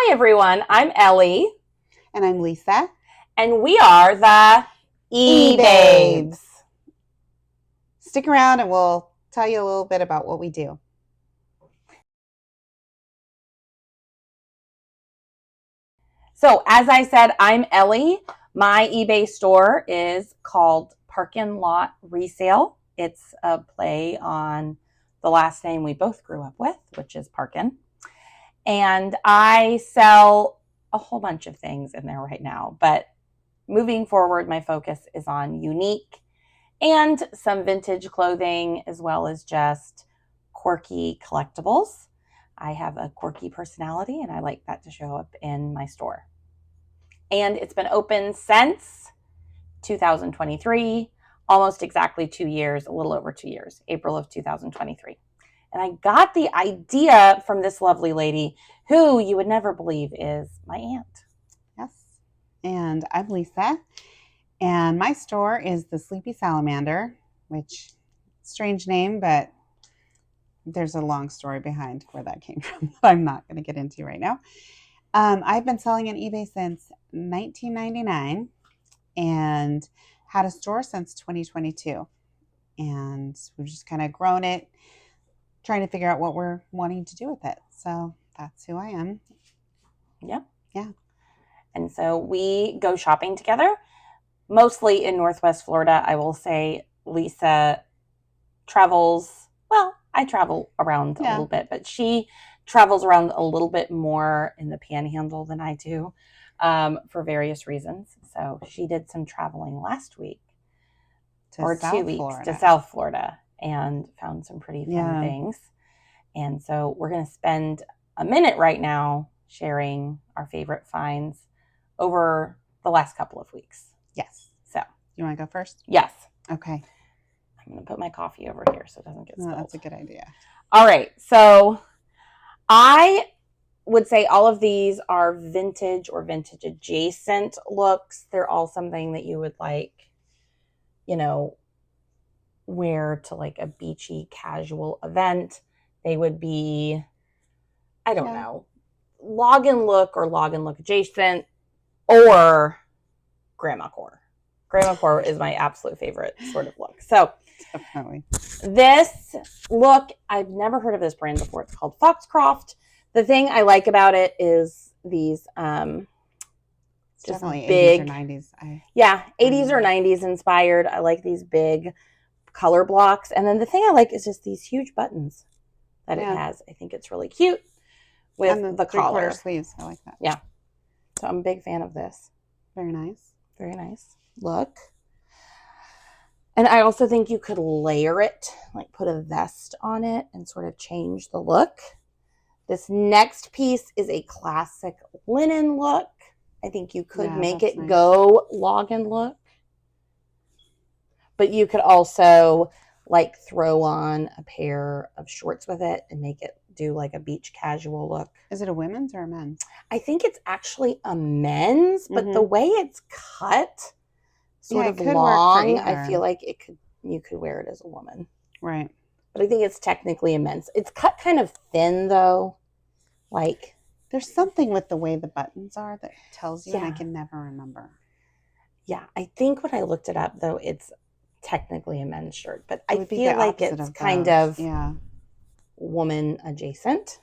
Hi, everyone. I'm Ellie. And I'm Lisa. And we are the Ebaybes. Stick around and we'll tell you a little bit about what we do. So, as I said, I'm Ellie. My eBay store is called Parkin' Lot Resale. It's a play on the last name we both grew up with, which is Parkin. And I sell a whole bunch of things in there right now. But moving forward, my focus is on unique and some vintage clothing, as well as just quirky collectibles. I have a quirky personality, and I like that to show up in my store. And it's been open since 2023, almost exactly 2 years, a little over 2 years, April of 2023. And I got the idea from this lovely lady who you would never believe is my aunt. Yes. And I'm Lisa. And my store is the Sleepy Salamander, which, strange name, but there's a long story behind where that came from that I'm not going to get into right now. I've been selling on eBay since 1999 and had a store since 2022. And we've just kind of grown it, trying to figure out what we're wanting to do with it. So that's who I am. Yeah. Yeah. And so we go shopping together, mostly in Northwest Florida. I will say Lisa travels, well, I travel around a little bit, but she travels around a little bit more in the Panhandle than I do for various reasons. So she did some traveling last week or 2 weeks to South Florida and found some pretty fun things. And so we're going to spend a minute right now sharing our favorite finds over the last couple of weeks. Yes. So you want to go first? Yes. Okay. I'm going to put my coffee over here so it doesn't get spilled. That's a good idea. All right. So I would say all of these are vintage or vintage adjacent looks. They're all something that you would like, wear to like a beachy casual event. They would be, I don't know, log and look or log and look adjacent or grandma core. Grandma core is my absolute favorite sort of look. So definitely. This look, I've never heard of this brand before. It's called Foxcroft. The thing I like about it is these just big 80s or 90s. 80s or 90s inspired. I like these big color blocks. And then the thing I like is just these huge buttons that it has. I think it's really cute with and the collar sleeves. I like that. Yeah. So I'm a big fan of this. Very nice. Very nice look. And I also think you could layer it, like put a vest on it and sort of change the look. This next piece is a classic linen look. I think you could make it go log and look. But you could also like throw on a pair of shorts with it and make it do like a beach casual look. Is it a women's or a men's? I think it's actually a men's, but the way it's cut sort of long, I feel like you could wear it as a woman. Right. But I think it's technically a men's. It's cut kind of thin though. Like there's something with the way the buttons are that tells you and I can never remember. Yeah, I think when I looked it up though, it's technically a men's shirt, but I feel like it's kind of woman adjacent.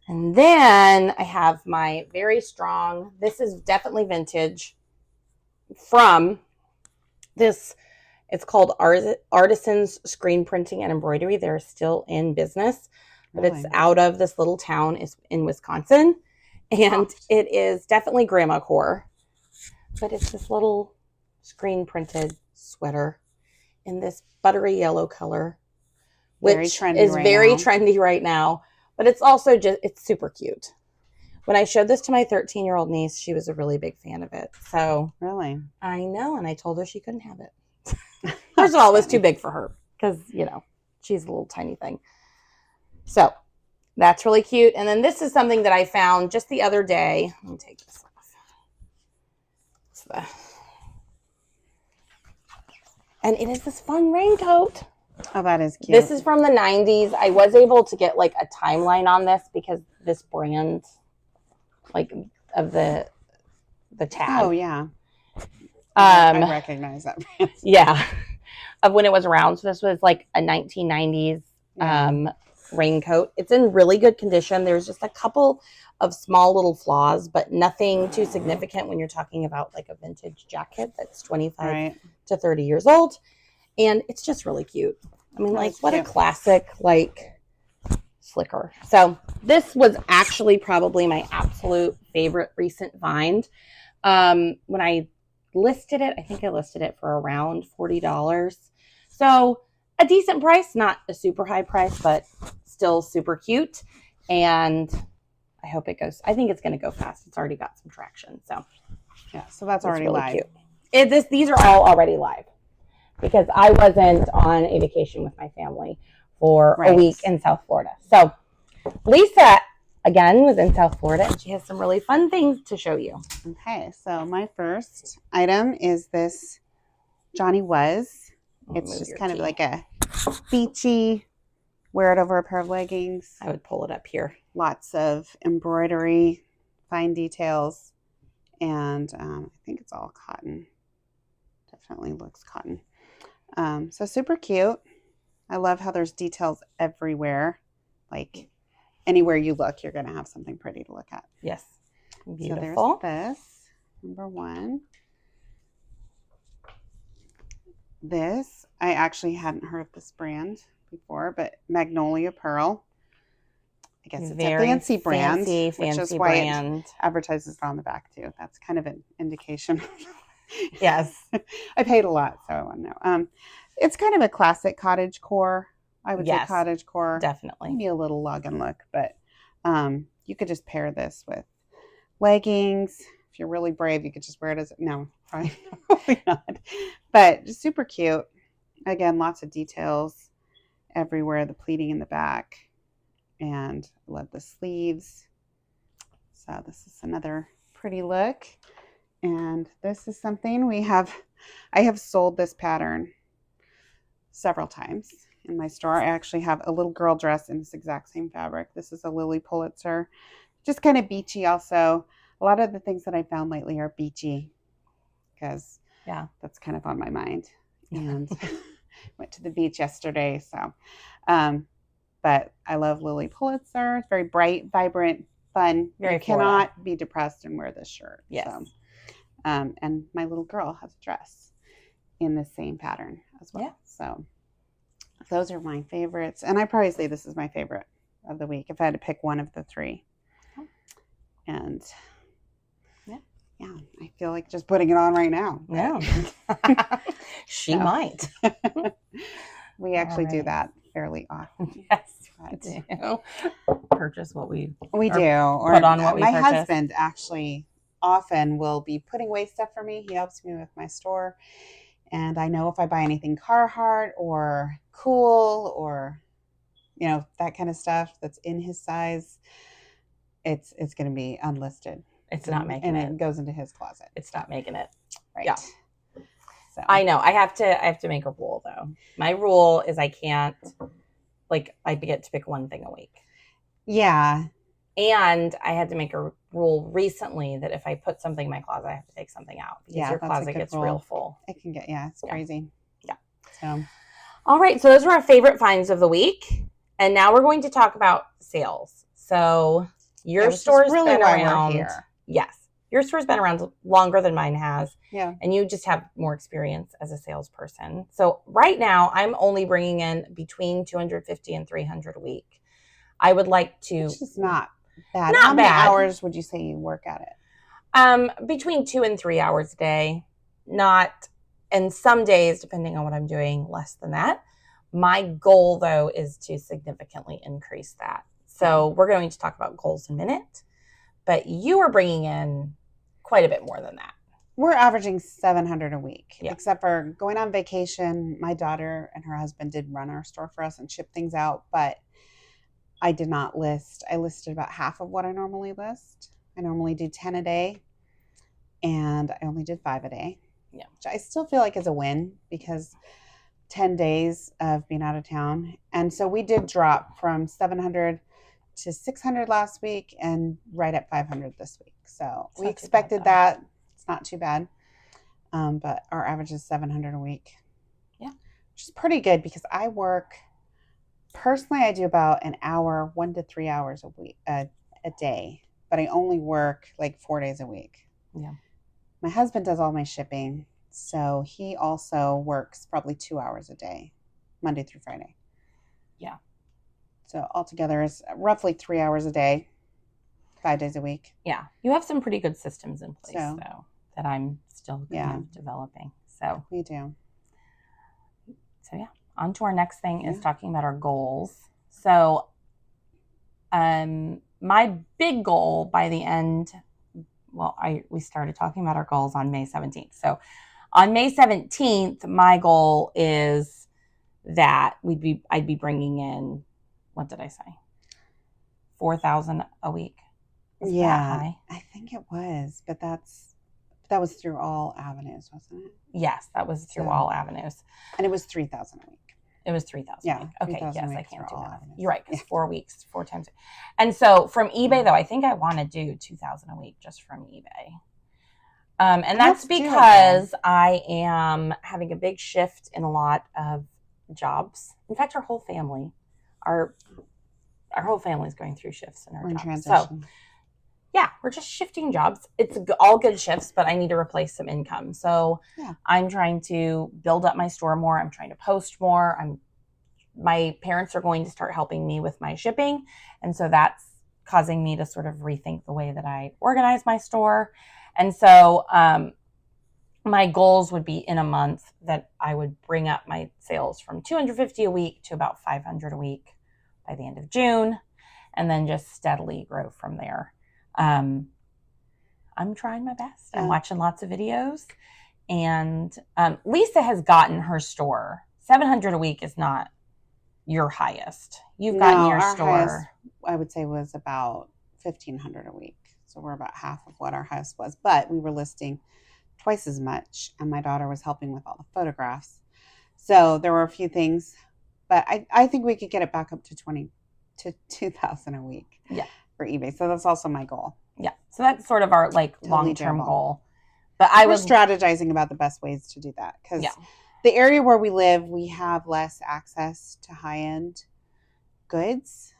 And then I have my very strong, this is definitely vintage from this, it's called Artisans Screen Printing and Embroidery. They're still in business, but it's out of this little town in Wisconsin. And it is definitely grandma core, but it's this little screen printed sweater in this buttery yellow color, which is very trendy right now, but it's also it's super cute. When I showed this to my 13-year-old niece, she was a really big fan of it. So really, I know. And I told her she couldn't have it. First of all, it was too big for her because, she's a little tiny thing. So that's really cute. And then this is something that I found just the other day. Let me take this off. And it is this fun raincoat. Oh, that is cute. This is from the 90s. I was able to get like a timeline on this because this brand like of the tag. Oh yeah. I recognize that brand. Yeah, of when it was around. So this was like a 1990s raincoat. It's in really good condition. There's just a couple of small little flaws, but nothing too significant when you're talking about like a vintage jacket that's 25 to 30 years old. And it's just really cute. I mean, like, what a classic, like, slicker. So this was actually probably my absolute favorite recent find. When I listed it, I think I listed it for around $40. So a decent price, not a super high price, but still super cute. And I hope it goes. I think it's going to go fast. It's already got some traction. So yeah, so that's already really live. Cute. These are all already live because I wasn't on a vacation with my family for a week in South Florida. So Lisa, again, was in South Florida, and she has some really fun things to show you. Okay, so my first item is this Johnny Was. It's just kind of like a beachy, wear it over a pair of leggings. I would pull it up here. Lots of embroidery, fine details, and I think it's all cotton. Definitely looks cotton. So super cute. I love how there's details everywhere. Like anywhere you look, you're going to have something pretty to look at. Yes. Beautiful. So there's this, number one. This, I actually hadn't heard of this brand before, but Magnolia Pearl. I guess it's a fancy brand, which is why it advertises it on the back too. That's kind of an indication. Yes. I paid a lot, so I want to know. It's kind of a classic cottage core. I would say cottage core. Definitely. Maybe a little lug and look, but you could just pair this with leggings. If you're really brave, you could just wear it as no, probably not. But just super cute. Again, lots of details everywhere. The pleating in the back, and I love the sleeves. So this is another pretty look. And this is something I have sold this pattern several times in my store. I actually have a little girl dress in this exact same fabric. This is a Lily Pulitzer. Just kind of beachy also. A lot of the things that I found lately are beachy because that's kind of on my mind. And went to the beach yesterday. So, but I love Lily Pulitzer. It's very bright, vibrant, fun. You cannot be depressed and wear this shirt. Yes. So, and my little girl has a dress in the same pattern as well. Yeah. So those are my favorites. And I probably say this is my favorite of the week if I had to pick one of the three. And yeah, I feel like just putting it on right now. Yeah. She might. We actually do that fairly often. Yes, we do. Purchase what we do. Or put on what we my purchase. Husband actually often will be putting away stuff for me. He helps me with my store. And I know if I buy anything Carhartt or Cool or, that kind of stuff that's in his size, it's going to be unlisted. It's not making it. And it goes into his closet. It's not making it. Right. Yeah. So. I know. I have to make a rule though. My rule is I can't, I get to pick one thing a week. Yeah. And I had to make a rule recently that if I put something in my closet, I have to take something out because your closet gets real full. It can get, it's crazy. Yeah. So. All right. So those are our favorite finds of the week. And now we're going to talk about sales. So your store's really been why around. We're here. Yes. Your store's been around longer than mine has. Yeah. And you just have more experience as a salesperson. So right now I'm only bringing in between 250 and 300 a week. I would like to. Which is not bad. Not How many bad. hours would you say you work at it? Between 2 and 3 hours a day. And some days, depending on what I'm doing, less than that. My goal, though, is to significantly increase that. So we're going to talk about goals in a minute. But you are bringing in quite a bit more than that. We're averaging 700 a week, yeah. Except for going on vacation. My daughter and her husband did run our store for us and ship things out, but I did not list. I listed about half of what I normally list. I normally do 10 a day, and I only did 5 a day. Yeah, which I still feel like is a win because 10 days of being out of town. And so we did drop from 700 to 600 last week and right at 500 this week. So It's we not too bad, expected though. that. It's not too bad. But our average is 700 a week. Yeah. Which is pretty good because I work, personally, I do about an hour, 1 to 3 hours a week, a day, but I only work like 4 days a week. Yeah. My husband does all my shipping, so he also works probably 2 hours a day, Monday through Friday. Yeah. So altogether is roughly 3 hours a day, 5 days a week. Yeah. You have some pretty good systems in place, So, though, that I'm still kind of developing. So we do. So yeah, on to our next thing is Yeah. talking about our goals. So my big goal by the end, well, we started talking about our goals on May 17th. So on May 17th, my goal is that I'd be bringing in, what did I say? 4,000 a week. Was that high? I think it was, but that was through all avenues, wasn't it? Yes, that was through all avenues. And it was 3,000 a week. It was 3,000. Yeah. Okay. Yes, I can't do that. Avenues. You're right. Because 4 weeks, 4 times. And so from eBay, though, I think I want to do 2,000 a week just from eBay. And that's because I am having a big shift in a lot of jobs. In fact, our whole family is going through shifts in our jobs. Transition. So yeah, we're just shifting jobs. It's all good shifts, but I need to replace some income. So I'm trying to build up my store more. I'm trying to post more. My parents are going to start helping me with my shipping. And so that's causing me to sort of rethink the way that I organize my store. And so my goals would be in a month that I would bring up my sales from 250 a week to about 500 a week by the end of June, and then just steadily grow from there. I'm trying my best. I'm watching lots of videos, and Lisa has gotten her store. 700 a week is not your highest. You've gotten your store. Highest, I would say, was about 1,500 a week. So we're about half of what our highest was, but we were listing twice as much, and my daughter was helping with all the photographs. So there were a few things, but I think we could get it back up to 2,000 a week. Yeah. For eBay. So that's also my goal. Yeah. So that's sort of our long-term goal. But we're strategizing about the best ways to do that, because the area where we live, we have less access to high-end goods.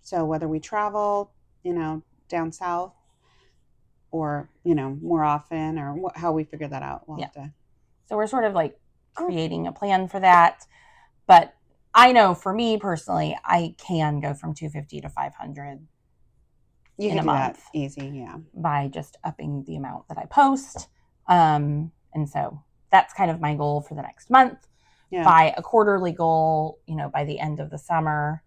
So whether we travel, down south, or, more often, or how we figure that out. We'll have to. So we're sort of creating a plan for that. But I know for me personally, I can go from 250 to 500 in a month. That easy, by just upping the amount that I post. And so that's kind of my goal for the next month. By a quarterly goal, by the end of the summer,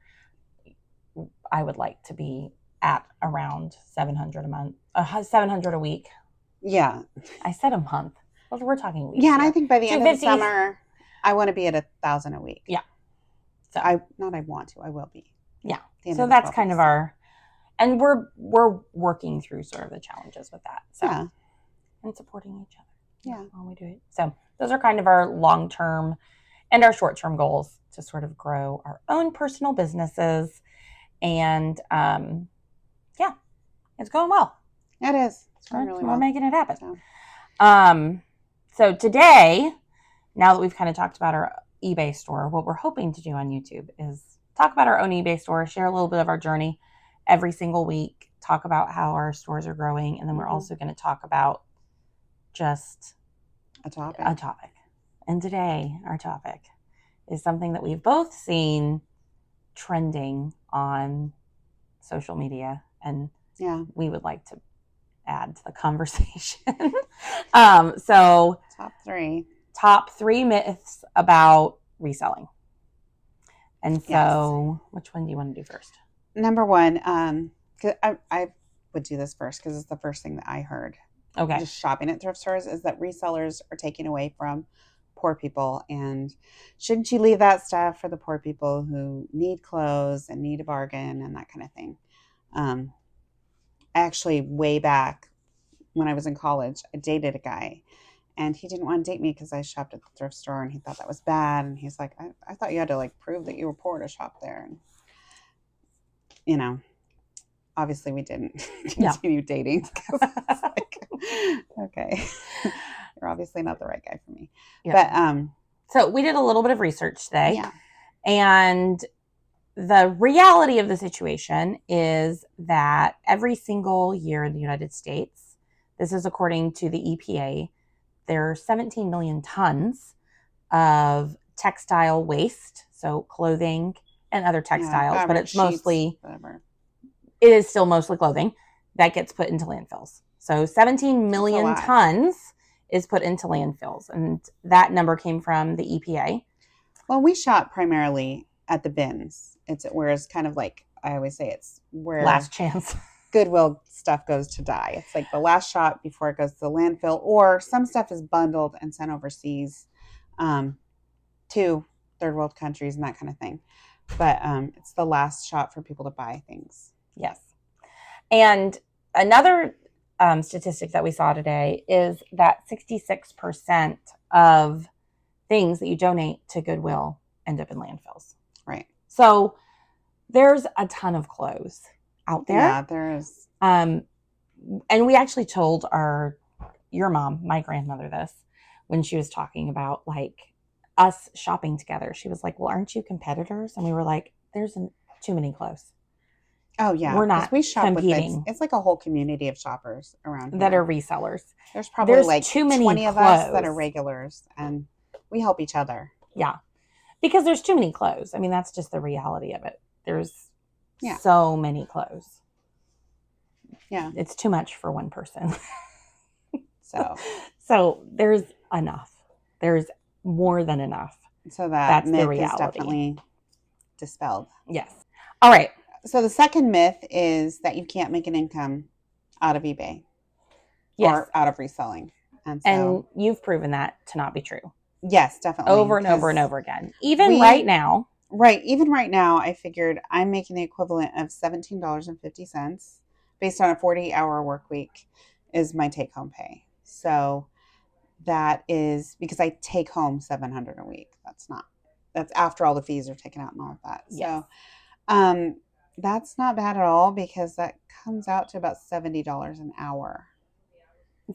I would like to be at around 700 a month, 700 a week. Yeah. I said a month. We're talking weeks. Yeah, and I think by the end of the summer, I want to be at 1,000 a week. Yeah. So I will be. Yeah. So that's kind of our, and we're working through sort of the challenges with that. So and supporting each other. Yeah. While we do it. So those are kind of our long-term and our short-term goals to sort of grow our own personal businesses. And it's going well. It is. It's going really well. We're making it happen. So today, now that we've kind of talked about our eBay store, what we're hoping to do on YouTube is talk about our own eBay store, share a little bit of our journey every single week, talk about how our stores are growing, and then we're also going to talk about just a topic. And today, our topic is something that we've both seen trending on social media, and we would like to add to the conversation. So top three myths about reselling. And so which one do you want to do first? Number one, cause I would do this first because it's the first thing that I heard. Okay. Just shopping at thrift stores is that resellers are taking away from poor people, and shouldn't you leave that stuff for the poor people who need clothes and need a bargain and that kind of thing. Actually, way back when I was in college, I dated a guy, and he didn't want to date me because I shopped at the thrift store, and he thought that was bad. And he's like, I thought you had to prove that you were poor to shop there. And you know, obviously we didn't No. continue dating. Like, okay, you're obviously not the right guy for me. Yeah. But so we did a little bit of research today. yeah. And the reality of the situation is that every single year in the United States, this is according to the EPA, there are 17 million tons of textile waste, so clothing and other textiles, but it's mostly, whatever. It is still mostly clothing that gets put into landfills. So 17 million tons is put into landfills, and that number came from the EPA. Well, we shop primarily at the bins. It's where it's kind of like, I always say, it's where last chance Goodwill stuff goes to die. It's like the last shop before it goes to the landfill, or some stuff is bundled and sent overseas to third world countries and that kind of thing. But it's the last shop for people to buy things. Yes. And another statistic that we saw today is that 66% of things that you donate to Goodwill end up in landfills. Right. So there's a ton of clothes out there. Yeah, there is. And we actually told your mom, my grandmother, this when she was talking about like us shopping together. She was like, well, aren't you competitors? And we were like, there's too many clothes. Oh yeah, we're not we shop competing. With it's like a whole community of shoppers around that here are resellers. There's probably like too many 20 clothes. of us that are regulars, and we help each other. Yeah, because there's too many clothes. I mean, that's just the reality of it. There's so many clothes. Yeah, it's too much for one person. So there's enough. There's more than enough. So that's myth the reality. Is definitely dispelled. Yes. All right. So the second myth is that you can't make an income out of eBay or out of reselling. And you've proven that to not be true. Yes, definitely. Over and over and over again. Even right now. Right. Even right now, I figured I'm making the equivalent of $17.50 based on a 40-hour work week is my take-home pay. So that is because I take home $700 a week. That's after all the fees are taken out and all of that. Yes. So that's not bad at all because that comes out to about $70 an hour.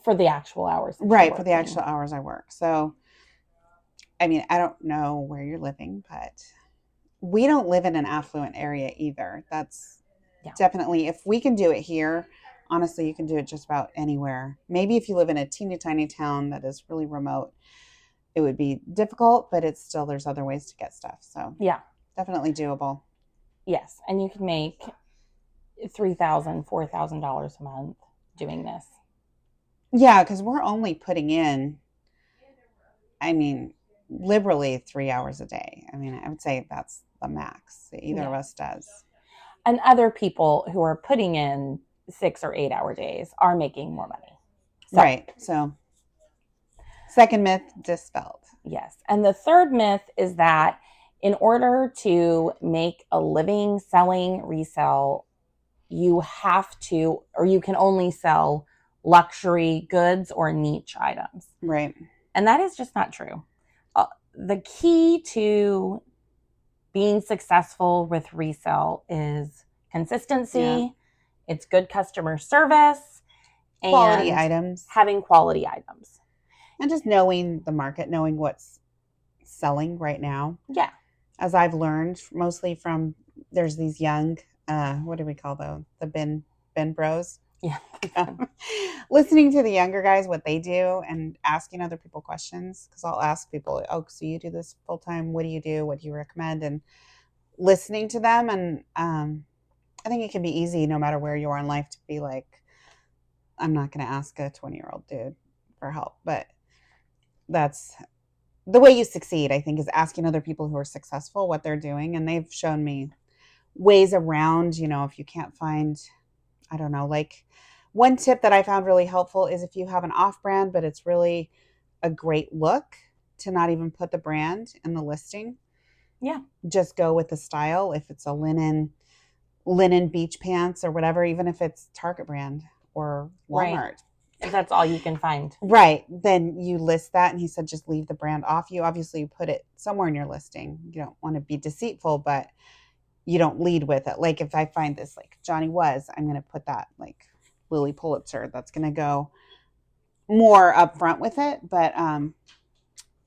For the actual hours. Right, for the actual hours I work. So, I mean, I don't know where you're living, but we don't live in an affluent area either. That's definitely, if we can do it here, honestly, you can do it just about anywhere. Maybe if you live in a teeny tiny town that is really remote, it would be difficult, but it's still, there's other ways to get stuff. So, yeah, definitely doable. Yes, and you can make $3,000, $4,000 a month doing this. Yeah, because we're only putting in, I mean, liberally 3 hours a day. I mean, I would say that's the max that either of us does. And other people who are putting in 6 or 8 hour days are making more money. Right. So, second myth dispelled. Yes. And the third myth is that in order to make a living selling resell, you have to, or you can only sell luxury goods or niche items. Right. And that is just not true. The key to being successful with resell is consistency. Yeah. It's good customer service. Quality items. Having quality items. And just knowing the market, knowing what's selling right now. Yeah. As I've learned mostly from, there's these young, what do we call those? The bin bros. Yeah. Listening to the younger guys, what they do, and asking other people questions. Because I'll ask people, oh, so you do this full time? What do you do? What do you recommend? And listening to them. And I think it can be easy no matter where you are in life to be like, I'm not going to ask a 20-year-old dude for help. But that's the way you succeed, I think, is asking other people who are successful what they're doing. And they've shown me ways around, if you can't find, I don't know, like one tip that I found really helpful is if you have an off brand, but it's really a great look, to not even put the brand in the listing. Yeah. Just go with the style. If it's a linen beach pants or whatever, even if it's Target brand or Walmart. Right. If that's all you can find. Right. Then you list that. And he said, just leave the brand off. You obviously put it somewhere in your listing. You don't want to be deceitful, but you don't lead with it. Like if I find this like Johnny Was, I'm going to put that like Lily Pulitzer. That's going to go more upfront with it. But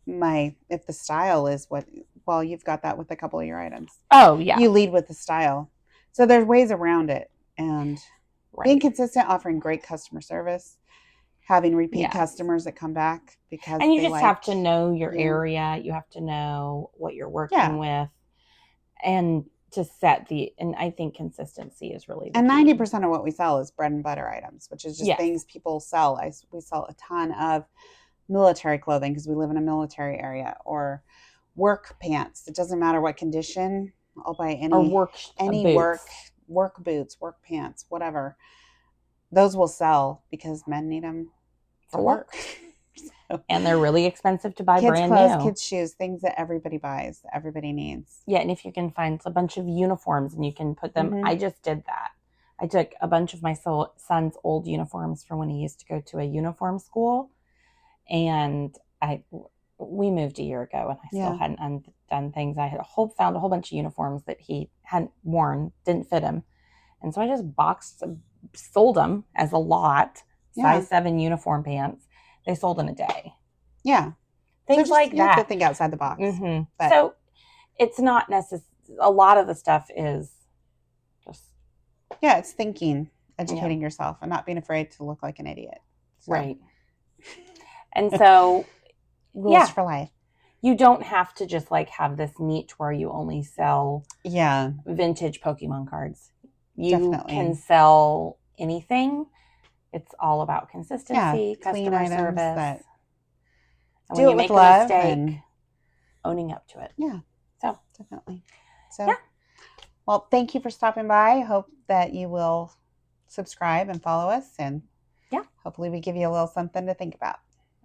if the style is what, well, you've got that with a couple of your items. Oh, yeah. You lead with the style. So there's ways around it. And being consistent, offering great customer service, having repeat customers that come back because and you just have to know your area. You have to know what you're working with, and to set and I think consistency is really the and key. 90% of what we sell is bread and butter items, which is just things people sell. We sell a ton of military clothing because we live in a military area, or work pants. It doesn't matter what condition. I'll buy any boots. work boots, work pants, whatever. Those will sell because men need them to work. So, and they're really expensive to buy brand clothes, new. Kids' shoes, things that everybody buys, that everybody needs. Yeah, and if you can find a bunch of uniforms and you can put them, I just did that. I took a bunch of my son's old uniforms from when he used to go to a uniform school, and we moved a year ago, and I still hadn't undone things. I had found a whole bunch of uniforms that he hadn't worn, didn't fit him, and so I just sold them as a lot, size 7 uniform pants. They sold in a day. Yeah. Things like that. You have to think outside the box. So it's not necessary. A lot of the stuff is just... Yeah, it's thinking, educating yourself, and not being afraid to look like an idiot. So. Right. And so... Rules for life. You don't have to just like have this niche where you only sell vintage Pokemon cards. You can sell anything. It's all about consistency, customer service. And when you make a mistake, owning up to it. Yeah. So definitely. So well, thank you for stopping by. I hope that you will subscribe and follow us, and hopefully we give you a little something to think about.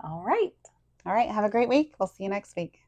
All right. All right. Have a great week. We'll see you next week.